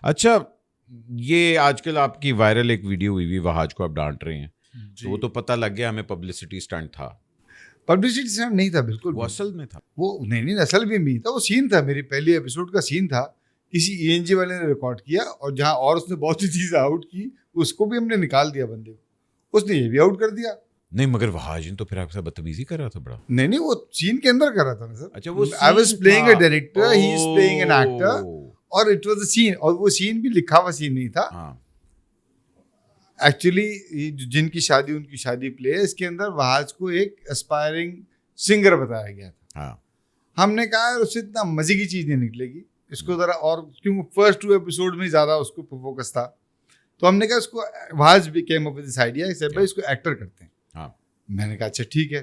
अच्छा, ये आजकल आपकी वायरल एक वीडियो हुई वहाज को आप डांट रहे हैं, तो वो तो पता लग गया हमें पब्लिसिटी स्टंट था। पब्लिसिटी स्टंट नहीं था बिल्कुल वो भी। असल में था। वो नहीं असल में भी था, वो सीन था, मेरी पहली एपिसोड का सीन था, किसी ईएनजी वाले ने रिकॉर्ड किया और जहां और उसने बहुत सी चीजें आउट की, उसको भी हमने निकाल दिया बंदे को, उसने ये भी आउट कर दिया। नहीं मगर वहाजिन तो फिर आपके साथ बदतमीजी कर रहा था बड़ा। नहीं वो सीन के अंदर कर रहा था ना सर। अच्छा वो आई वाज प्लेइंग अ था। Director, he is playing an actor, oh. और इट वाज अ सीन, और वो सीन भी लिखा हुआ सीन नहीं था। हाँ एक्चुअली जिनकी शादी उनकी शादी प्ले है, इसके अंदर वहाज को एक एस्पायरिंग सिंगर बताया गया था। हाँ हमने कहा यार उससे इतना मजे की चीज नहीं निकलेगी, इसको जरा और, क्योंकि फर्स्ट 2 एपिसोड में ज्यादा उसको फोकस था, तो हमने कहा इसको, वहाज भी came up with this idea, भाई इसको एक्टर करते हैं। हाँ मैंने कहा अच्छा ठीक है।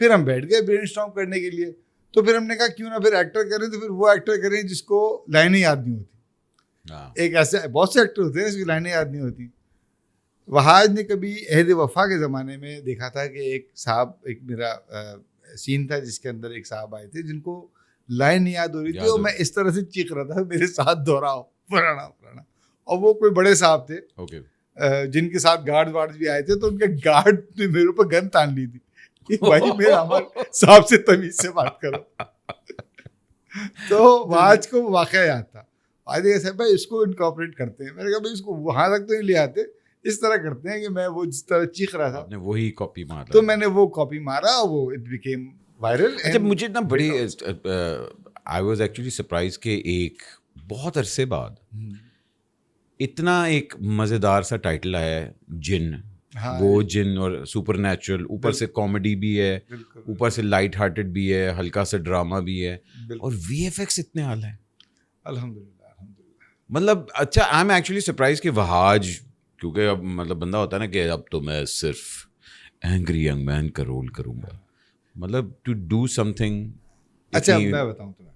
फिर हम बैठ गए ब्रेनस्टॉर्म करने के लिए, तो फिर हमने कहा क्यों ना फिर एक्टर करें, तो फिर वो एक्टर करें जिसको लाइनें याद नहीं होती। हाँ। एक ऐसे बहुत से एक्टर होते हैं जिसकी लाइनें याद नहीं होती। वहाज ने कभी अहद वफा के ज़माने में देखा था कि एक साहब, एक मेरा सीन था जिसके अंदर एक साहब आए थे जिनको लाइन नहीं याद हो रही थी, और मैं इस तरह से चीख रहा था मेरे साथ दोहराओ फलाना फलाना, और वो कोई बड़े साहब थे ओके। जिनके साथ गार्ड वार्ड भी आए थे, तो उनके गार्ड ने मेरे ऊपर गन तान ली थी कि भाई मेरे हमारे साहब से तमीज से बात करो। तो वहाज को वाकया याद था, आज ऐसा भाई इसको इनकॉर्पोरेट करते हैं। मैंने कहा भाई इसको वहां तक तो नहीं ले आते, इस तरह करते हैं कि मैं वो जिस तरह चीख रहा था, आपने वही कॉपी मारा। तो मैंने वो कॉपी मारा, वो इट बिकेम वायरल। अच्छा मुझे ना बड़ी आई वाज एक्चुअली सरप्राइज के एक बहुत अरसे बाद इतना एक मज़ेदार सा टाइटल आया है, जिन। हाँ, वो जिन और सुपर नेचुरल, ऊपर से कॉमेडी भी है, ऊपर से लाइट हार्टेड भी है, हल्का सा ड्रामा भी है, और वीएफएक्स इतने आला है अल्हम्दुलिल्लाह। मतलब। अच्छा आई एम एक्चुअली सरप्राइज कि वहाज, क्योंकि अब मतलब बंदा होता है ना कि अब तो मैं सिर्फ एंग्री यंग मैन का रोल करूंगा, मतलब टू डू समथिंग। अच्छा मैं बताऊं तुम्हें,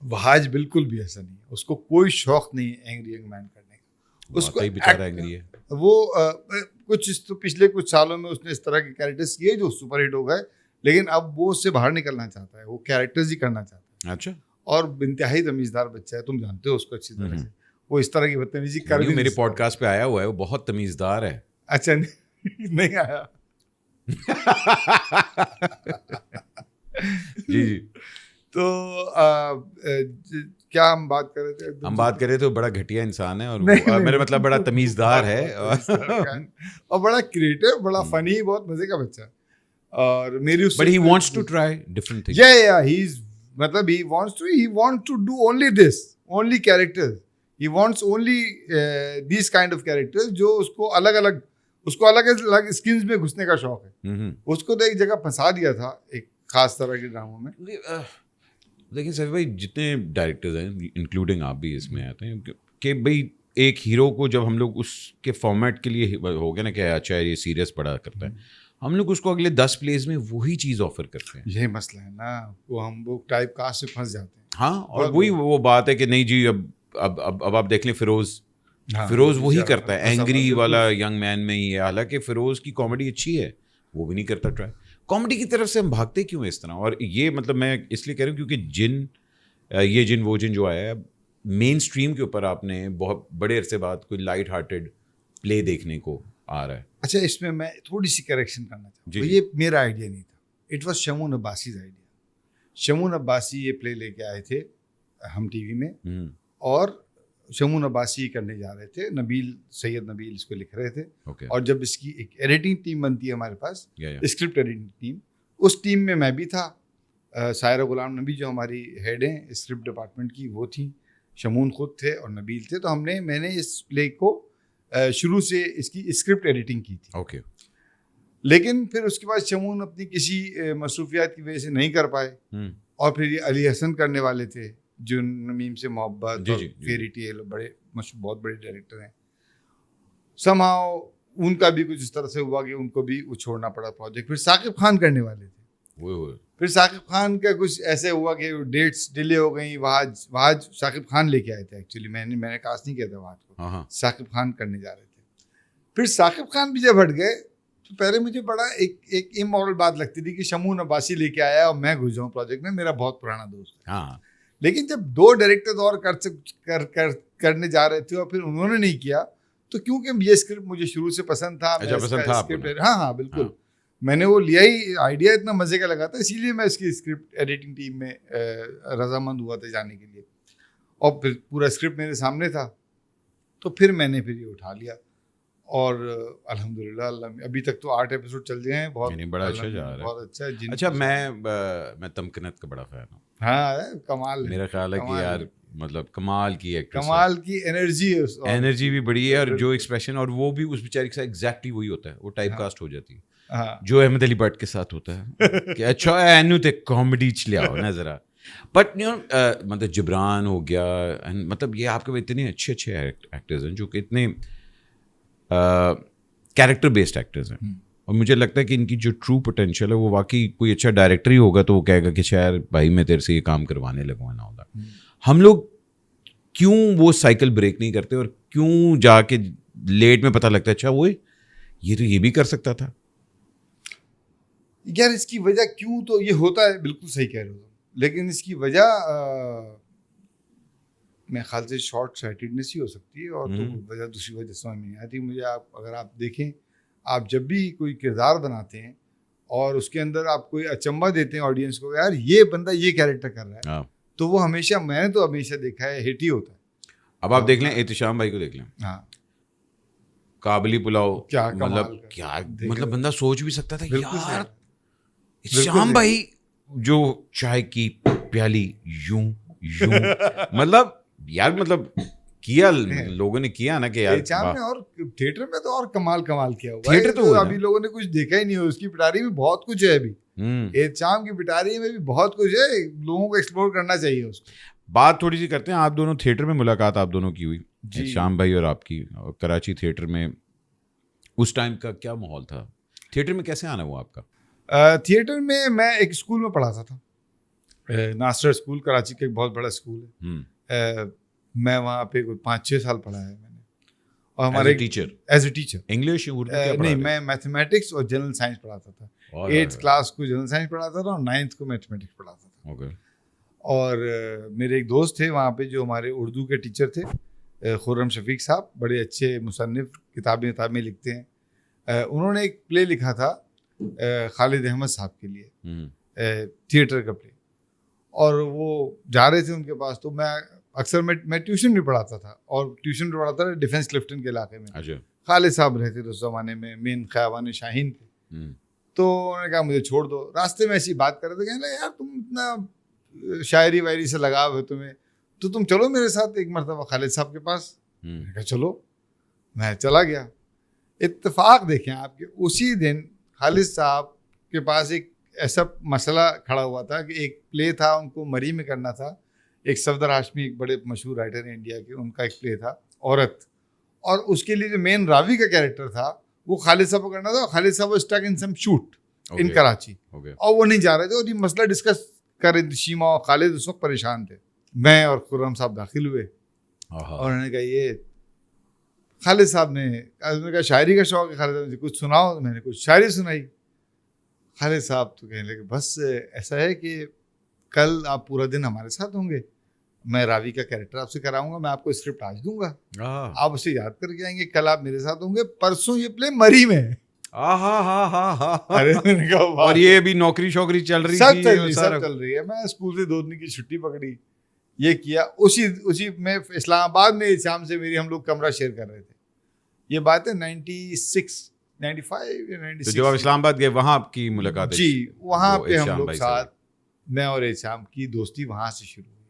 वहाज बिल्कुल भी ऐसा नहीं है, उसको कोई शौक नहीं है एंग्री यंग मैन करने का। उसको ही बेचारा एंग्री है वो तो पिछले कुछ सालों में उसने इस तरह के कैरेक्टर्स किए जो सुपर हिट हो गए, लेकिन अब वो उससे बाहर निकलना चाहता है, वो कैरेक्टर्स ही करना चाहता है। अच्छा। और इंतहाई तमीज़दार बच्चा है, तुम जानते हो उसको अच्छी तरह से, वो इस तरह की बदतमीजी कर भी मेरे पॉडकास्ट पे आया हुआ है, वो बहुत तमीज़दार है। अच्छा नहीं आया। जी जी। तो क्या हम बात कर रहे थे? हम बात कर रहे थे, बड़ा घटिया इंसान है, और नहीं, मेरा मतलब बड़ा तमीज़दार है और बड़ा क्रिएटिव, बड़ा फनी, बहुत मजे का बच्चा। और मेरी उससे, but he wants to try different things. या ही इज, मतलब he wants to do only this, only characters, he wants only these kind of characters, जो उसको अलग अलग स्किन्स में घुसने का शौक है। उसको तो एक जगह फंसा दिया था एक खास तरह के ड्रामों में। लेकिन सर भाई जितने डायरेक्टर्स हैं, इंक्लूडिंग आप भी इसमें आते हैं, कि भाई एक हीरो को जब हम लोग उसके फॉर्मेट के लिए हो गया ना कि अच्छा ये सीरियस पड़ा करता है, हम लोग उसको अगले 10 प्लेस में वही चीज़ ऑफर करते हैं। यही मसला है ना, वो टाइप कास्ट से फंस जाते हैं। हाँ, और वही वो बात है कि नहीं जी, अब आप देख लें फिरोज। हाँ, फिरोज वही करता है, एंग्री वाला यंग मैन में ही है, हालांकि फिरोज की कॉमेडी अच्छी है, वो भी नहीं करता ट्राई। कॉमेडी की तरफ से हम भागते क्यों इस तरह? और ये मतलब मैं इसलिए कह रहा हूँ क्योंकि ये जिन वो जिन जो आया है, मेन स्ट्रीम के ऊपर आपने बहुत बड़े अरसे बाद कोई लाइट हार्टेड प्ले देखने को आ रहा है। अच्छा, इसमें मैं थोड़ी सी करेक्शन करना चाहूँ, ये मेरा आइडिया नहीं था, it was Shamoon Abbasi's idea. Shamoon Abbasi ये प्ले लेके आए थे हम टीवी में, और शमून अब्बासी करने जा रहे थे, सैयद नबील इसको लिख रहे थे। और जब इसकी एक एडिटिंग टीम बनती है हमारे पास, स्क्रिप्ट एडिटिंग टीम, उस टीम में मैं भी था, सायरा गुलाम नबी जो हमारी हेड हैं स्क्रिप्ट डिपार्टमेंट की, वो थी, शमून खुद थे और नबील थे। तो मैंने इस प्ले को शुरू से इसकी स्क्रिप्ट एडिटिंग की थी। लेकिन फिर उसके बाद शमून अपनी किसी मसरूफियात की वजह से नहीं कर पाए, और फिर ये अली हसन करने वाले थे जो नमीम से मोहब्बत और फेरी टेल, बहुत बड़े डायरेक्टर हैं। समहाउ उनका भी कुछ इस तरह से हुआ कि उनको भी वो छोड़ना पड़ा प्रोजेक्ट। फिर साकिब खान करने वाले थे, फिर साकिब खान का कुछ ऐसे हुआ कि डेट्स डिले हो गई। वहाज साकिब खान लेके आए थे, एक्चुअली मैंने कास्ट नहीं किया था वहाज को, साकिब खान करने जा रहे थे। फिर साकिब खान भी जब हट गए, तो पहले मुझे बड़ा एक इमोरल बात लगती थी कि शमून अब्बासी लेके आया और मैं घुस जाऊँ प्रोजेक्ट में, मेरा बहुत पुराना दोस्त है। लेकिन जब 2 डायरेक्टर्स और करने जा रहे थे और फिर उन्होंने नहीं किया, तो क्योंकि ये स्क्रिप्ट मुझे शुरू से पसंद था, अच्छा, पसंद था आपको? हाँ बिल्कुल, मैंने वो लिया ही, आइडिया इतना मजे का लगा था, इसीलिए मैं इसकी स्क्रिप्ट एडिटिंग टीम में रजामंद हुआ था जाने के लिए, और फिर पूरा स्क्रिप्ट मेरे सामने था, तो फिर मैंने ये उठा लिया, और अल्हम्दुलिल्लाह अभी तक तो 8 एपिसोड चल गए हैं, बहुत बड़ा अच्छा जा रहा है, बहुत अच्छा है। अच्छा, मैं तमकनत का बड़ा फैन हूँ। हाँ, कमाल है, मेरा ख्याल है कि यार मतलब कमाल की एक्ट्रेस, कमाल की एनर्जी है, एनर्जी भी बड़ी है, और जो एक्सप्रेशन, और वो भी उस बेचारी के साथ एग्जैक्टली वही होता है, वो टाइप कास्ट हो जाती है, जो अहमद अली भट्ट के साथ होता है कि अच्छा एनू ते कॉमेडी च ले आओ ना जरा, बट मतलब जिब्रान हो गया, मतलब ये आपके इतने अच्छे एक्टर्स हैं जो कि इतने कैरेक्टर बेस्ड एक्टर्स हैं, और मुझे लगता है कि इनकी जो ट्रू पोटेंशियल है वो वाकई कोई अच्छा डायरेक्टर ही होगा तो वो कहेगा कि शायद भाई मैं तेरे से ये काम करवाने लगूंगा ना होगा। हम लोग क्यों वो साइकिल ब्रेक नहीं करते, और क्यों जाके लेट में पता लगता है अच्छा वो ये तो ये भी कर सकता था यार, इसकी वजह क्यों, तो ये होता है, बिल्कुल सही कह रहे हो, लेकिन इसकी वजह मैं ख्याल से शॉर्ट साइटेडनेस ही हो सकती है, और तो वजह दूसरी वजह समझ में नहीं आती मुझे। अगर आप देखें, आप जब भी कोई किरदार बनाते हैं और उसके अंदर आप कोई अचंभा देते हैं ऑडियंस को, यार ये बंदा ये कैरेक्टर कर रहा है, तो वो हमेशा, मैंने तो हमेशा देखा है, हिट ही होता है। अब आप देख लें एहतिशाम भाई को, देख लें, हाँ, काबली पुलाव, क्या मतलब क्या, मतलब बंदा सोच भी सकता था यार एहतिशाम भाई जो चाय की प्याली यूं मतलब यार, मतलब किया, लोगों ने किया ना कि यार, और थिएटर में तो और कमाल किया हुआ थिएटर तो अभी लोगों ने कुछ देखा ही नहीं हो, उसकी पिटारी में बहुत कुछ है अभी, एहतिशाम की पिटारी में भी बहुत कुछ है, लोगों को एक्सप्लोर करना चाहिए उसको। बात थोड़ी सी करते हैं, आप दोनों थिएटर में मुलाकात आप दोनों की हुई, श्याम भाई और आपकी, और कराची थिएटर में उस टाइम का क्या माहौल था, थिएटर में कैसे आना हुआ आपका? थिएटर में मैं एक स्कूल में पढ़ाता था, नास्टर स्कूल, कराची का एक बहुत बड़ा स्कूल है, मैं वहाँ पे 5-6 साल पढ़ा है मैंने, और हमारे teacher, as a teacher, English Urdu नहीं, मैं मैथमेटिक्स और जनरल साइंस पढ़ाता था, 8th क्लास को जनरल साइंस पढ़ाता था और 9th को मैथमेटिक्स पढ़ाता था। okay. और मेरे एक दोस्त थे वहाँ पे जो हमारे उर्दू के टीचर थे, खुर्रम शफीक साहब, बड़े अच्छे मुसन्निफ, किताबें लिखते हैं। उन्होंने एक प्ले लिखा था खालिद अहमद साहब के लिए, थिएटर का प्ले, और वो जा रहे थे उनके पास, तो मैं अक्सर मैं ट्यूशन भी पढ़ाता था, और ट्यूशन भी पढ़ाता था डिफेंस क्लिफ्टन के इलाके में। अच्छा। खालिद साहब रहते थे उस ज़माने में, मेन ख़यावान शाहीन थे, तो उन्होंने कहा मुझे छोड़ दो। रास्ते में ऐसी बात कर रहे थे, कहने यार तुम इतना शायरी वायरी से लगाव है तुम्हें, तो तुम चलो मेरे साथ एक मरतबा खालिद साहब के पास। मैंने कहा चलो, मैं चला गया। इत्तेफाक देखें आपके, उसी दिन खालिद साहब के पास एक ऐसा मसला खड़ा हुआ था कि एक प्ले था, उनको मरी में करना था, एक सफदर हाशमी, एक बड़े मशहूर राइटर हैं इंडिया के, उनका एक प्ले था औरत, और उसके लिए जो मेन रावी का कैरेक्टर था वो खालिद साहब को करना था, और खालिद साहब वो stuck in some shoot in Karachi, और वो नहीं जा रहे थे, और ये मसला डिस्कस कर रहे थे। शीमा और खालिद उस वक्त परेशान थे। मैं और खुर्रम साहब दाखिल हुए, और उन्होंने कहा ये खालिद साहब ने कहा शायरी का शौक है, खालिद साहब ने कुछ सुनाओ, तो मैंने कुछ शायरी सुनाई। खालिद साहब तो कहने लगे बस ऐसा है कि कल आप पूरा दिन हमारे साथ होंगे, मैं रावी का कैरेक्टर आपसे कराऊंगा, मैं आपको स्क्रिप्ट आज दूंगा, आप उसे याद करके आएंगे, कल आप मेरे साथ होंगे, परसों ये प्ले मरी में है। अरे मैंने कहा और ये अभी नौकरी शौकरी चल रही सब चल रही है। मैं स्कूल से 2 दिन की छुट्टी पकड़ी, ये किया। उसी में इस्लामाबाद में शाम से मेरी, हम लोग कमरा शेयर कर रहे थे। ये बात है 96, 95 या 96। तो जब आप इस्लामाबाद गए वहाँ आपकी मुलाकात? जी, वहाँ पे हम लोग साथ, मैं और एहतिशाम की दोस्ती वहाँ से शुरू हुई।